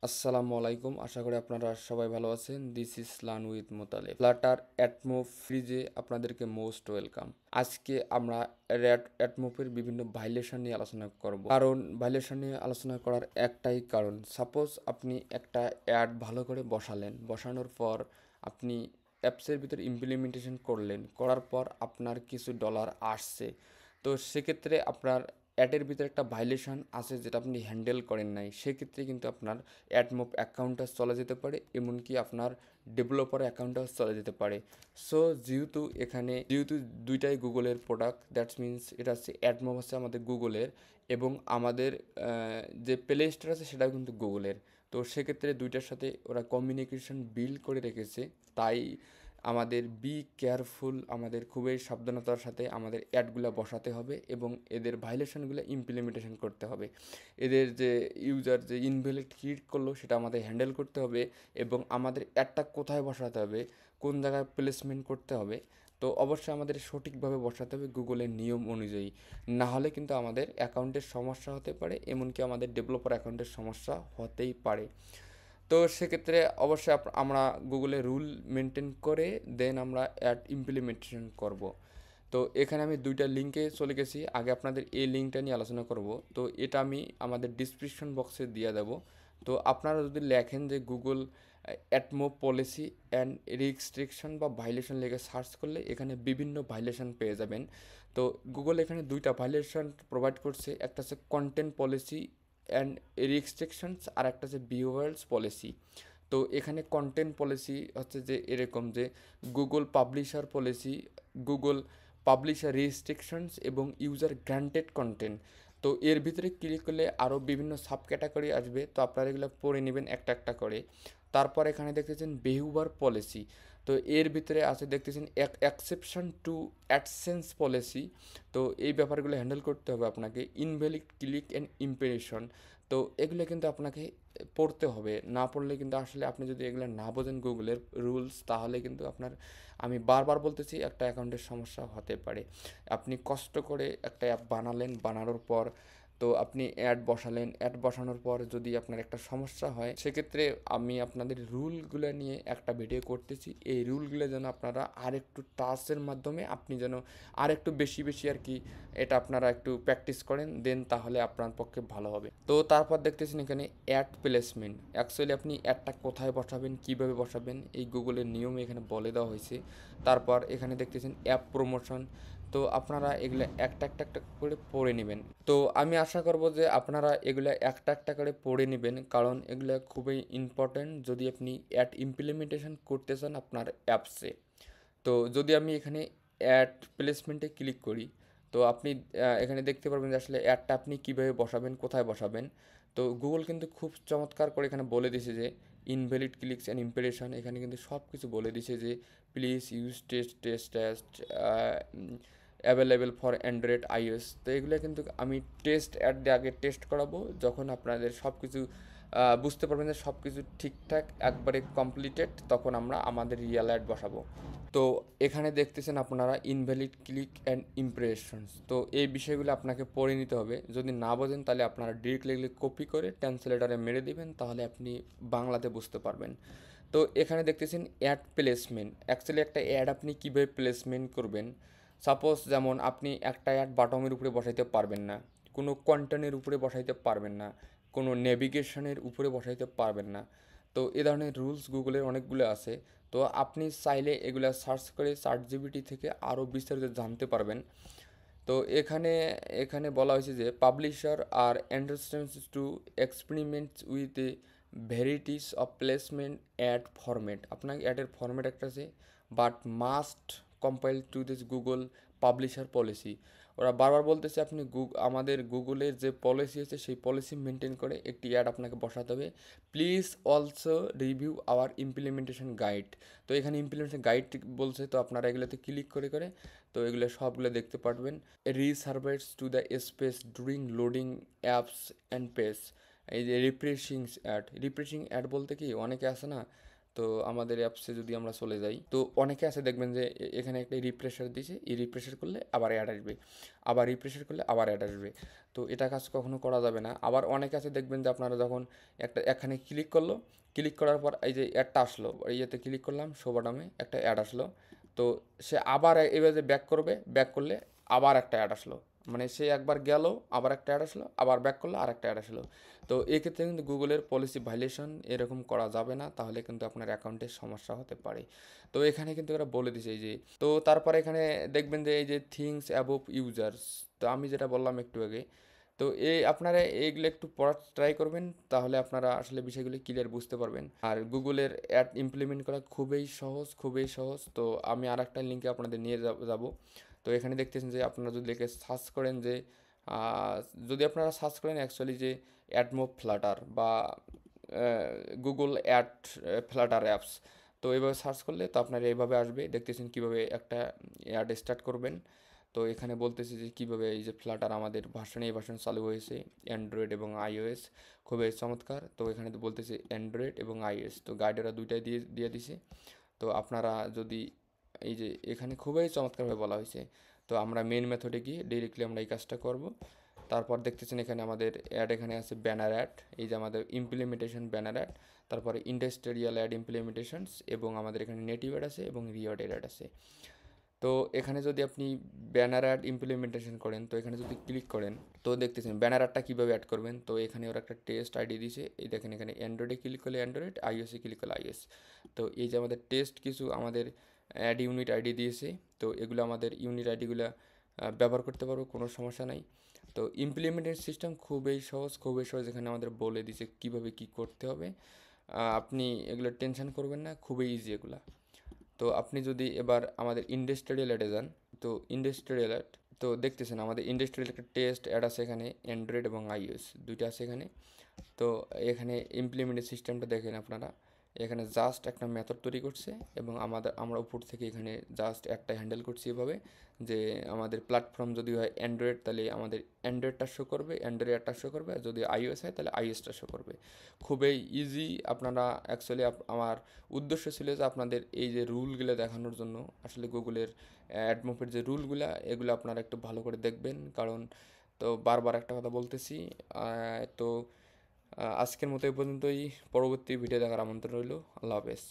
আসসালামু আলাইকুম, আশা করি আপনারা সবাই ভালো আছেন। This is learn with Motaleb. Flutter Atmos ফ্রিজে আপনাদেরকে মোস্ট ওয়েলকাম। আজকে আমরা অ্যাটমোপের বিভিন্ন ভাইলেশন নিয়ে আলোচনা করব। কারণ ভাইলেশন নিয়ে আলোচনা করার একটাই কারণ, সাপোজ আপনি একটা অ্যাড ভালো করে বসানোর পর আপনি অ্যাপসের ভিতর ইমপ্লিমেন্টেশন করলেন, করার পর আপনার কিছু ডলার আসছে। তো সেক্ষেত্রে আপনার অ্যাডের ভিতরে একটা ভাইলেশন আছে যেটা আপনি হ্যান্ডেল করেন নাই, সেক্ষেত্রে কিন্তু আপনার অ্যাডমোপ অ্যাকাউন্টটা চলে যেতে পারে, এমনকি আপনার ডেভেলপার অ্যাকাউন্টটাও চলে যেতে পারে। সো যেহেতু দুইটাই গুগলের প্রোডাক্ট, দ্যাটস মিনস এটা হচ্ছে অ্যাডমোপ হচ্ছে আমাদের গুগলের, এবং আমাদের যে প্লে স্টোর আছে সেটাও কিন্তু গুগলের। তো সেক্ষেত্রে দুইটার সাথে ওরা কমিউনিকেশন বিল্ড করে রেখেছে। তাই আমাদের বি কেয়ারফুল, আমাদের খুবই সাবধানতার সাথে আমাদের অ্যাডগুলো বসাতে হবে এবং এদের ভাইলেশনগুলো ইমপ্লিমেন্টেশন করতে হবে। এদের যে ইউজার যে ইনভ্যালিড ক্রিয়েট করলো সেটা আমাদের হ্যান্ডেল করতে হবে, এবং আমাদের অ্যাডটা কোথায় বসাতে হবে, কোন জায়গায় প্লেসমেন্ট করতে হবে, তো অবশ্যই আমাদের সঠিকভাবে বসাতে হবে গুগলের নিয়ম অনুযায়ী। না হলে কিন্তু আমাদের অ্যাকাউন্টের সমস্যা হতে পারে, এমনকি আমাদের ডেভেলপার অ্যাকাউন্টের সমস্যা হতেই পারে। তো সেক্ষেত্রে অবশ্যই আমরা গুগলে রুল মেনটেন করে দেন আমরা অ্যাড ইমপ্লিমেন্টেশন করব। তো এখানে আমি দুইটা লিঙ্কে চলে গেছি, আগে আপনাদের এই লিঙ্কটা নিয়ে আলোচনা করব। তো এটা আমি আমাদের ডিসক্রিপশন বক্সে দিয়ে দেব। তো আপনারা যদি লেখেন যে Google Atmos policy and restriction বা ভাইলেশন লেগে সার্চ করলে এখানে বিভিন্ন ভাইলেশন পেয়ে যাবেন। তো গুগল এখানে দুইটা ভাইলেশন প্রোভাইড করছে, একটা হচ্ছে কন্টেন্ট পলিসি অ্যান্ড রেস্ট্রিকশনস, আর একটা হচ্ছে বিহেভিয়ারালস পলিসি। তো এখানে কন্টেন্ট পলিসি হচ্ছে যে এরকম যে Google publisher policy, Google publisher restrictions এবং ইউজার গ্র্যান্টেড কন্টেন্ট। তো এর ভিতরে ক্লিক করলে আরও বিভিন্ন সাব ক্যাটাগরি আসবে, তো আপনারা এগুলো পড়ে নেবেন একটা একটা করে। তারপর এখানে দেখতেছেন বিহেভিয়ার পলিসি। তো এর ভিতরে আছে দেখতেছেন এক্সেপশন টু অ্যাডসেন্স পলিসি। তো এই ব্যাপারগুলো হ্যান্ডেল করতে হবে আপনাকে। ইনভ্যালিড ক্লিক অ্যান্ড ইমপ্রেশন, তো এগুলো কিন্তু আপনাকে পড়তে হবে, না পড়লে কিন্তু আসলে আপনি যদি এগুলো না বোঝেন গুগলের রুলস, তাহলে কিন্তু আপনার, আমি বারবার বলতেছি, একটা অ্যাকাউন্টের সমস্যা হতে পারে। আপনি কষ্ট করে একটা অ্যাপ বানালেন, বানানোর পর তো আপনি অ্যাড বসালেন, অ্যাড বসানোর পর যদি আপনার একটা সমস্যা হয়, সেক্ষেত্রে আমি আপনাদের রুলগুলো নিয়ে একটা ভিডিও করতেছি। এই রুলগুলো যেন আপনারা আরেকটু টাচের মাধ্যমে আপনি যেন আরেকটু বেশি বেশি আর কি এটা আপনারা একটু প্র্যাকটিস করেন, দেন তাহলে আপনার পক্ষে ভালো হবে। তো তারপর দেখতেছেন এখানে অ্যাড প্লেসমেন্ট। অ্যাকচুয়ালি আপনি অ্যাডটা কোথায় বসাবেন, কিভাবে বসাবেন, এই গুগলের নিয়মে এখানে বলে দেওয়া হয়েছে। তারপর এখানে দেখতেছেন অ্যাপ প্রমোশন। তো আপনারা এগুলো একটা একটা একটা করে পড়ে নেবেন। তো আমি আশা করব যে আপনারা এগুলো একটা একটা করে পড়ে নেবেন, কারণ এগুলো খুবই ইম্পর্ট্যান্ট যদি আপনি অ্যাড ইমপ্লিমেন্টেশন করতে চান আপনার অ্যাপসে। তো যদি আমি এখানে অ্যাড প্লেসমেন্টে ক্লিক করি, তো আপনি এখানে দেখতে পারবেন যে আসলে অ্যাডটা আপনি কীভাবে বসাবেন, কোথায় বসাবেন। তো গুগল কিন্তু খুব চমৎকার করে এখানে বলে দিছে যে ইনভ্যালিড ক্লিকস অ্যান্ড ইমপ্রেশন, এখানে কিন্তু সব কিছু বলে দিছে যে please use test available for Android iOS. তো এগুলো কিন্তু আমি টেস্ট অ্যাড দিয়ে আগে টেস্ট করাবো, যখন আপনাদের সব কিছু বুঝতে পারবেন যে সব কিছু ঠিকঠাক একবারে কমপ্লিটেড, তখন আমরা আমাদের রিয়েল অ্যাড বসাবো। তো এখানে দেখতেছেন আপনারা ইনভ্যালিড ক্লিক অ্যান্ড ইমপ্রেশনস, তো এই বিষয়গুলো আপনাকে পড়ে নিতে হবে। যদি না বোঝেন তাহলে আপনারা ডিরেক্টলি কপি করে ট্রান্সলেটারে মেরে দিবেন, তাহলে আপনি বাংলাতে বুঝতে পারবেন। তো এখানে দেখতেছেন অ্যাড প্লেসমেন্ট। অ্যাকচুয়ালি একটা অ্যাড আপনি কীভাবে প্লেসমেন্ট করবেন, সাপোজ যেমন আপনি একটা অ্যাড বাটমের উপরে বসাইতে পারবেন না, কোনো কন্টেন্টের উপরে বসাইতে পারবেন না, কোনো নেভিগেশনের উপরে বসাইতে পারবেন না। তো এ ধরনের রুলস গুগলের অনেকগুলো আছে। তো আপনি চাইলে এগুলো সার্চ করে চ্যাটজিপিটি থেকে আরও বিস্তারিত জানতে পারবেন। তো এখানে এখানে বলা হয়েছে যে publisher are understands to experiment with a varieties of placement ad format. আপনার অ্যাডের ফরম্যাট একটা আছে, but must compile to this Google publisher policy. ওরা বারবার বলতেছে আপনি আমাদের গুগলের যে পলিসি আছে সেই পলিসি মেনটেন করে একটি অ্যাড আপনাকে বসাতে হবে। Please also review our implementation guide. তো এখানে ইমপ্লিমেন্টেশন গাইড বলছে, তো আপনারা এগুলোতে ক্লিক করে করে তো এগুলো সবগুলো দেখতে পারবেন। Reserves to the space during loading apps and page. এই যে রিফ্রেশিং অ্যাড বলতে কি অনেকে আছে না, তো আমাদের অ্যাপসে যদি আমরা চলে যাই, তো অনেকে আছে দেখবেন যে এখানে একটা রিফ্রেশার দিয়েছে, এই রিফ্রেশার করলে আবার অ্যাড আসবে, আবার রিফ্রেশার করলে আবার অ্যাড আসবে। তো এটা কাজ কখনো করা যাবে না। আবার অনেকে আছে দেখবেন যে আপনারা যখন এখানে ক্লিক করলো, ক্লিক করার পর এই যে অ্যাডটা আসলো, ইয়েতে ক্লিক করলাম, শো বাটনে একটা অ্যাড আসলো, তো সে আবার এভাবে ব্যাক করবে, ব্যাক করলে আবার একটা অ্যাড আসলো, মানে সে একবার গেল, আবার একটা অ্যাড আসলো, আবার ব্যাক করলো, আর একটা অ্যাড আসলো। তো এক্ষেত্রে কিন্তু গুগলের পলিসি ভাইলেশন এরকম করা যাবে না, তাহলে কিন্তু আপনার অ্যাকাউন্টে সমস্যা হতে পারে। তো এখানে কিন্তু এরা বলে দিছে এই যে, তো তারপরে এখানে দেখবেন যে এই যে থিংস অ্যাবোভ ইউজার্স, তো আমি যেটা বললাম একটু আগে, তো আপনারা এইগুলো একটু পড়ার ট্রাই করবেন, তাহলে আপনারা আসলে বিষয়গুলো ক্লিয়ার বুঝতে পারবেন। আর গুগলের অ্যাড ইমপ্লিমেন্ট করা খুবই সহজ, খুবই সহজ। তো আমি আর একটা লিঙ্কে আপনাদের নিয়ে যাব। তো এখানে দেখতেছেন যে আপনারা যদি লিখে সার্চ করেন যে আহ, যদি আপনারা সার্চ করেন অ্যাকচুয়ালি যে অ্যাডমোব ফ্লাটার বা গুগল অ্যাড ফ্লাটার অ্যাপস, তো এইভাবে সার্চ করলে তো আপনার এইভাবে আসবে, দেখতেছেন কিভাবে একটা অ্যাড স্টার্ট করবেন। তো এখানে বলতেছি যে কীভাবে এই যে ফ্লাটার আমাদের এই ভার্সন চালু হয়েছে অ্যান্ড্রয়েড এবং আইওএস, খুবই চমৎকার। তো এখানে তো বলতেছে অ্যান্ড্রয়েড এবং আইওএস, তো গাইডেরা দুইটাই দিয়ে দিয়ে দিছে। তো আপনারা যদি এই যে এখানে খুবই চমৎকারভাবে বলা হয়েছে, তো আমরা মেন মেথডে গিয়ে ডিরেক্টলি আমরা এই কাজটা করব। তারপর দেখতেছেন এখানে আমাদের অ্যাড, এখানে আছে ব্যানার অ্যাড, এই যে আমাদের ইমপ্লিমেন্টেশন ব্যানার অ্যাড, তারপরে ইন্ডাস্ট্রিয়াল অ্যাড ইমপ্লিমেন্টেশনস, এবং আমাদের এখানে নেটিভ অ্যাড আছে এবং রিওয়ার্ড অ্যাড আছে। তো এখানে যদি আপনি ব্যানার অ্যাড ইমপ্লিমেন্টেশন করেন, তো এখানে যদি ক্লিক করেন, তো দেখতেছেন ব্যানার অ্যাডটা কীভাবে অ্যাড করবেন। তো এখানে ওরা একটা টেস্ট আইডি দিয়েছে, এই দেখেন এখানে অ্যান্ড্রয়েডে ক্লিক করলে অ্যান্ড্রয়েড, আইওএসে ক্লিক করলে আইওএস। তো এই যে আমাদের টেস্ট কিছু আমাদের অ্যাড ইউনিট আইডি দিয়েছে, তো এগুলো আমাদের ইউনিট আইডিগুলো ব্যবহার করতে পারবো, কোনো সমস্যা নাই। তো ইমপ্লিমেন্টেশন সিস্টেম খুবই সহজ, খুবই সহজ, এখানে আমাদের বলে দিছে কীভাবে কী করতে হবে। আপনি এগুলো টেনশন করবেন না, খুবই ইজি এগুলা। তো আপনি যদি এবার আমাদের ইন্ডাস্ট্রিয়াল অ্যাডে যান, তো ইন্ডাস্ট্রিয়াল অ্যাড, তো দেখতেছেন আমাদের ইন্ডাস্ট্রিয়াল একটা টেস্ট অ্যাড আছে, এখানে অ্যান্ড্রয়েড এবং আইওএস দুইটা আছে এখানে। তো এখানে ইমপ্লিমেন্টের সিস্টেমটা দেখেন আপনারা, এখানে জাস্ট একটা মেথড তৈরি করছে এবং আমরা উপর থেকে এখানে জাস্ট একটা হ্যান্ডেল করছি এভাবে, যে আমাদের প্ল্যাটফর্ম যদি হয় অ্যান্ড্রয়েড তাহলে আমাদের অ্যান্ড্রয়েডটা শো করবে, অ্যান্ড্রয়েডটা শো করবে, আর যদি আইওএস হয় তাহলে আইওএসটা শো করবে। খুবই ইজি। আপনারা অ্যাকচুয়ালি আমার উদ্দেশ্য ছিল যে আপনাদের এই যে রুলগুলো দেখানোর জন্য, আসলে গুগলের অ্যাডমোপের যে রুলগুলো এগুলো আপনারা একটু ভালো করে দেখবেন, কারণ তো বারবার একটা কথা বলতেছি। তো আজকের মতো এই পর্যন্তই, পরবর্তী ভিডিও দেখার আমন্ত্রণ রইল। আল্লাহ হাফেজ।